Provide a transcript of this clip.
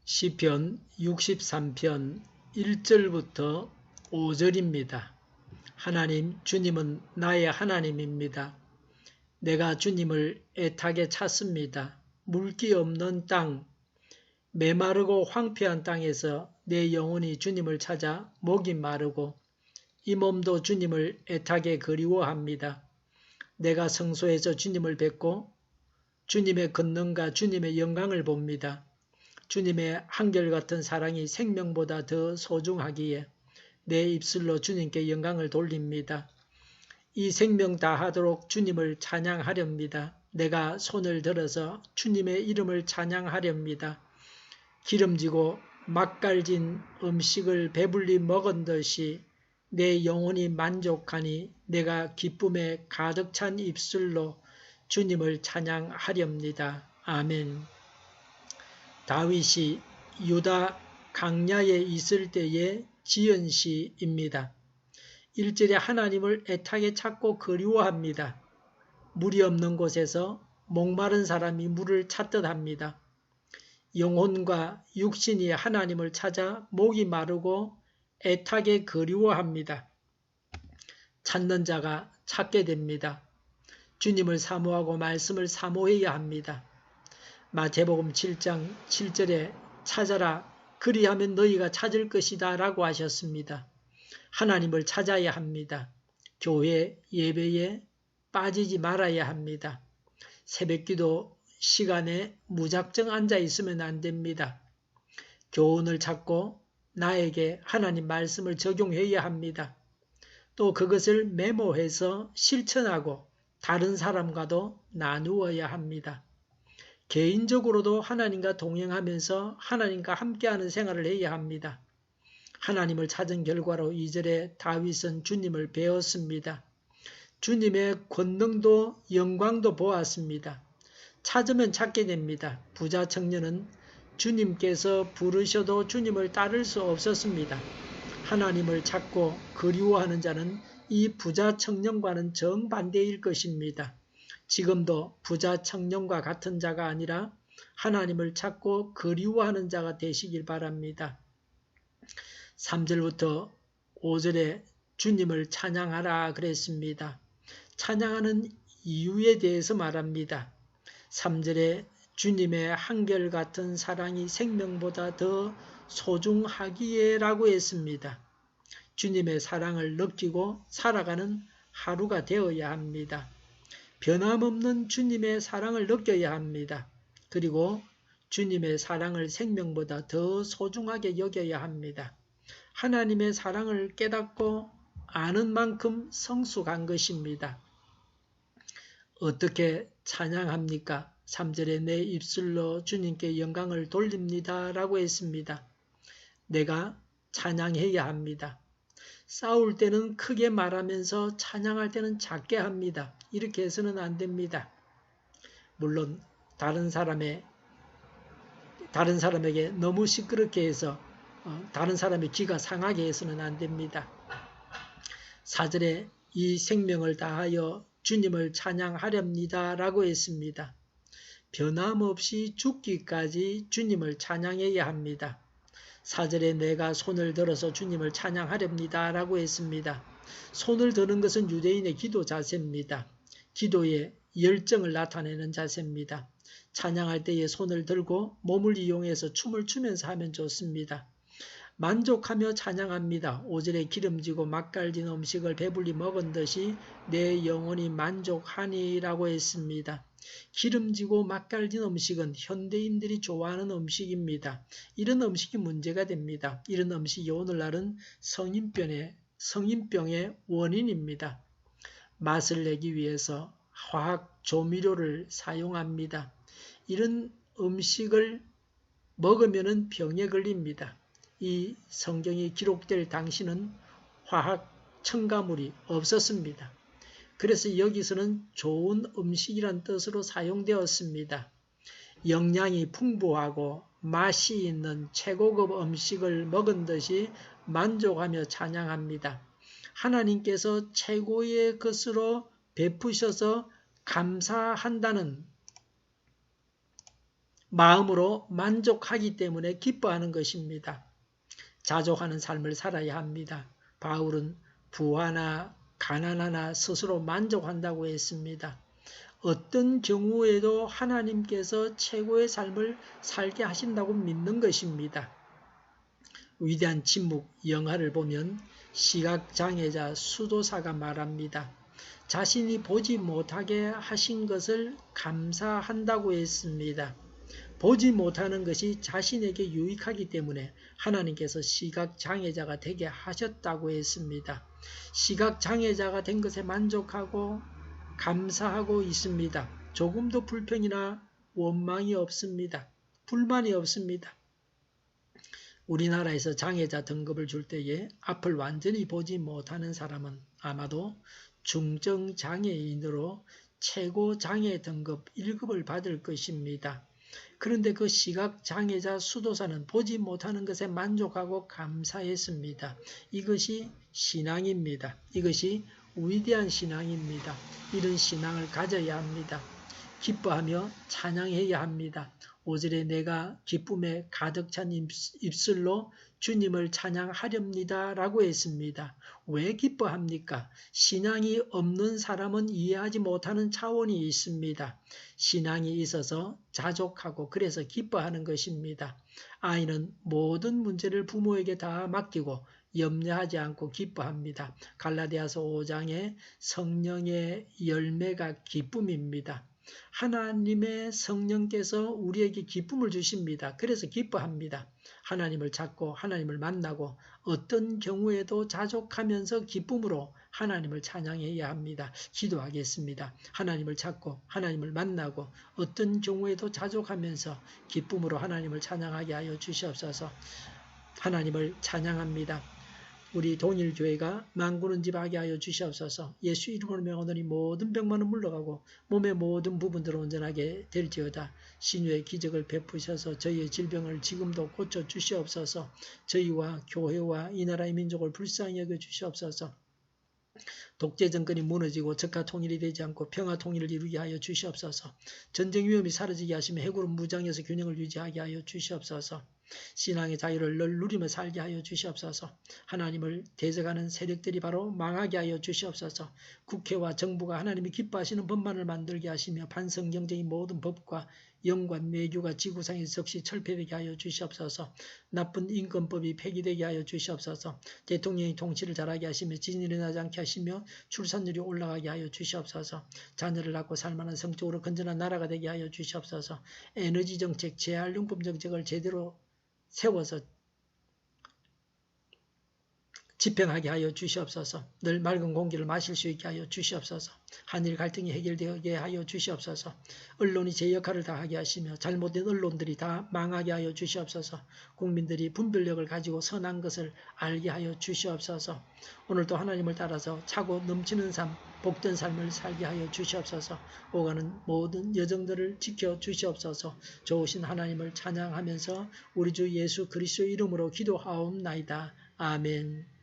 시편 63편 1절부터 5절입니다. 하나님, 주님은 나의 하나님입니다. 내가 주님을 애타게 찾습니다. 물기 없는 땅, 메마르고 황폐한 땅에서 내 영혼이 주님을 찾아 목이 마르고 이 몸도 주님을 애타게 그리워합니다. 내가 성소에서 주님을 뵙고 주님의 권능과 주님의 영광을 봅니다. 주님의 한결같은 사랑이 생명보다 더 소중하기에 내 입술로 주님께 영광을 돌립니다. 이 생명 다하도록 주님을 찬양하렵니다. 내가 손을 들어서 주님의 이름을 찬양하렵니다. 기름지고 맛깔진 음식을 배불리 먹은 듯이 내 영혼이 만족하니 내가 기쁨에 가득 찬 입술로 주님을 찬양하렵니다. 아멘. 다윗이 유다 강야에 있을 때의 지은 시입니다. 1절에 하나님을 애타게 찾고 그리워합니다. 물이 없는 곳에서 목마른 사람이 물을 찾듯 합니다. 영혼과 육신이 하나님을 찾아 목이 마르고 애타게 그리워합니다. 찾는 자가 찾게 됩니다. 주님을 사모하고 말씀을 사모해야 합니다. 마태복음 7장 7절에 찾아라 그리하면 너희가 찾을 것이다 라고 하셨습니다. 하나님을 찾아야 합니다. 교회 예배에 빠지지 말아야 합니다. 새벽기도 시간에 무작정 앉아 있으면 안 됩니다. 교훈을 찾고 나에게 하나님 말씀을 적용해야 합니다. 또 그것을 메모해서 실천하고 다른 사람과도 나누어야 합니다. 개인적으로도 하나님과 동행하면서 하나님과 함께하는 생활을 해야 합니다. 하나님을 찾은 결과로 2절에 다윗은 주님을 배웠습니다. 주님의 권능도 영광도 보았습니다. 찾으면 찾게 됩니다. 부자 청년은 주님께서 부르셔도 주님을 따를 수 없었습니다. 하나님을 찾고 그리워하는 자는 이 부자 청년과는 정반대일 것입니다. 지금도 부자 청년과 같은 자가 아니라 하나님을 찾고 그리워하는 자가 되시길 바랍니다. 3절부터 5절에 주님을 찬양하라 그랬습니다. 찬양하는 이유에 대해서 말합니다. 3절에 주님의 한결같은 사랑이 생명보다 더 소중하기에 라고 했습니다. 주님의 사랑을 느끼고 살아가는 하루가 되어야 합니다. 변함없는 주님의 사랑을 느껴야 합니다. 그리고 주님의 사랑을 생명보다 더 소중하게 여겨야 합니다. 하나님의 사랑을 깨닫고 아는 만큼 성숙한 것입니다. 어떻게 찬양합니까? 3절에 내 입술로 주님께 영광을 돌립니다 라고 했습니다. 내가 찬양해야 합니다. 싸울 때는 크게 말하면서 찬양할 때는 작게 합니다. 이렇게 해서는 안 됩니다. 물론 다른 사람에게 너무 시끄럽게 해서 다른 사람의 귀가 상하게 해서는 안 됩니다. 4절에 이 생명을 다하여 주님을 찬양하렵니다 라고 했습니다. 변함없이 죽기까지 주님을 찬양해야 합니다. 4절에 내가 손을 들어서 주님을 찬양하렵니다 라고 했습니다. 손을 드는 것은 유대인의 기도 자세입니다. 기도의 열정을 나타내는 자세입니다. 찬양할 때에 손을 들고 몸을 이용해서 춤을 추면서 하면 좋습니다. 만족하며 찬양합니다. 5절에 기름지고 맛깔진 음식을 배불리 먹은 듯이 내 영혼이 만족하니 라고 했습니다. 기름지고 맛깔진 음식은 현대인들이 좋아하는 음식입니다. 이런 음식이 문제가 됩니다. 이런 음식이 오늘날은 성인병의 원인입니다. 맛을 내기 위해서 화학 조미료를 사용합니다. 이런 음식을 먹으면 병에 걸립니다. 이 성경이 기록될 당시는 화학 첨가물이 없었습니다. 그래서 여기서는 좋은 음식이란 뜻으로 사용되었습니다. 영양이 풍부하고 맛이 있는 최고급 음식을 먹은 듯이 만족하며 찬양합니다. 하나님께서 최고의 것으로 베푸셔서 감사한다는 마음으로 만족하기 때문에 기뻐하는 것입니다. 자족하는 삶을 살아야 합니다. 바울은 부하나 가난하나 스스로 만족한다고 했습니다. 어떤 경우에도 하나님께서 최고의 삶을 살게 하신다고 믿는 것입니다. 위대한 침묵 영화를 보면 시각장애자 수도사가 말합니다. 자신이 보지 못하게 하신 것을 감사한다고 했습니다. 보지 못하는 것이 자신에게 유익하기 때문에 하나님께서 시각장애자가 되게 하셨다고 했습니다. 시각장애자가 된 것에 만족하고 감사하고 있습니다. 조금도 불평이나 원망이 없습니다. 불만이 없습니다. 우리나라에서 장애자 등급을 줄 때에 앞을 완전히 보지 못하는 사람은 아마도 중증장애인으로 최고장애 등급 1급을 받을 것입니다. 그런데 그 시각장애자 수도사는 보지 못하는 것에 만족하고 감사했습니다. 이것이 신앙입니다. 이것이 위대한 신앙입니다. 이런 신앙을 가져야 합니다. 기뻐하며 찬양해야 합니다. 5절에 내가 기쁨에 가득 찬 입술로 주님을 찬양하렵니다 라고 했습니다. 왜 기뻐합니까? 신앙이 없는 사람은 이해하지 못하는 차원이 있습니다. 신앙이 있어서 자족하고 그래서 기뻐하는 것입니다. 아이는 모든 문제를 부모에게 다 맡기고 염려하지 않고 기뻐합니다. 갈라디아서 5장에 성령의 열매가 기쁨입니다. 하나님의 성령께서 우리에게 기쁨을 주십니다. 그래서 기뻐합니다. 하나님을 찾고 하나님을 만나고 어떤 경우에도 자족하면서 기쁨으로 하나님을 찬양해야 합니다. 기도하겠습니다. 하나님을 찾고 하나님을 만나고 어떤 경우에도 자족하면서 기쁨으로 하나님을 찬양하게 하여 주시옵소서. 하나님을 찬양합니다. 우리 동일교회가 만구는 집 하게 하여 주시옵소서. 예수 이름으로 명하노니 모든 병만은 물러가고 몸의 모든 부분들을 온전하게 될지어다. 신유의 기적을 베푸셔서 저희의 질병을 지금도 고쳐 주시옵소서. 저희와 교회와 이 나라의 민족을 불쌍히 여겨 주시옵소서. 독재 정권이 무너지고 적화 통일이 되지 않고 평화 통일을 이루게 하여 주시옵소서. 전쟁 위험이 사라지게 하시며 해골은 무장해서 균형을 유지하게 하여 주시옵소서. 신앙의 자유를 늘 누리며 살게 하여 주시옵소서. 하나님을 대적하는 세력들이 바로 망하게 하여 주시옵소서. 국회와 정부가 하나님이 기뻐하시는 법만을 만들게 하시며 반성 경쟁의 모든 법과 영관 외교가 지구상에서 즉시 철폐되게 하여 주시옵소서. 나쁜 인권법이 폐기되게 하여 주시옵소서. 대통령이 통치를 잘하게 하시며 지진이 일어나지 않게 하시며 출산율이 올라가게 하여 주시옵소서. 자녀를 낳고 살만한 성적으로 건전한 나라가 되게 하여 주시옵소서. 에너지 정책, 재활용품 정책을 제대로 세워서 집행하게 하여 주시옵소서. 늘 맑은 공기를 마실 수 있게 하여 주시옵소서. 한일 갈등이 해결되게 하여 주시옵소서. 언론이 제 역할을 다하게 하시며 잘못된 언론들이 다 망하게 하여 주시옵소서. 국민들이 분별력을 가지고 선한 것을 알게 하여 주시옵소서. 오늘도 하나님을 따라서 차고 넘치는 삶, 복된 삶을 살게 하여 주시옵소서. 오가는 모든 여정들을 지켜 주시옵소서. 좋으신 하나님을 찬양하면서 우리 주 예수 그리스도의 이름으로 기도하옵나이다. 아멘.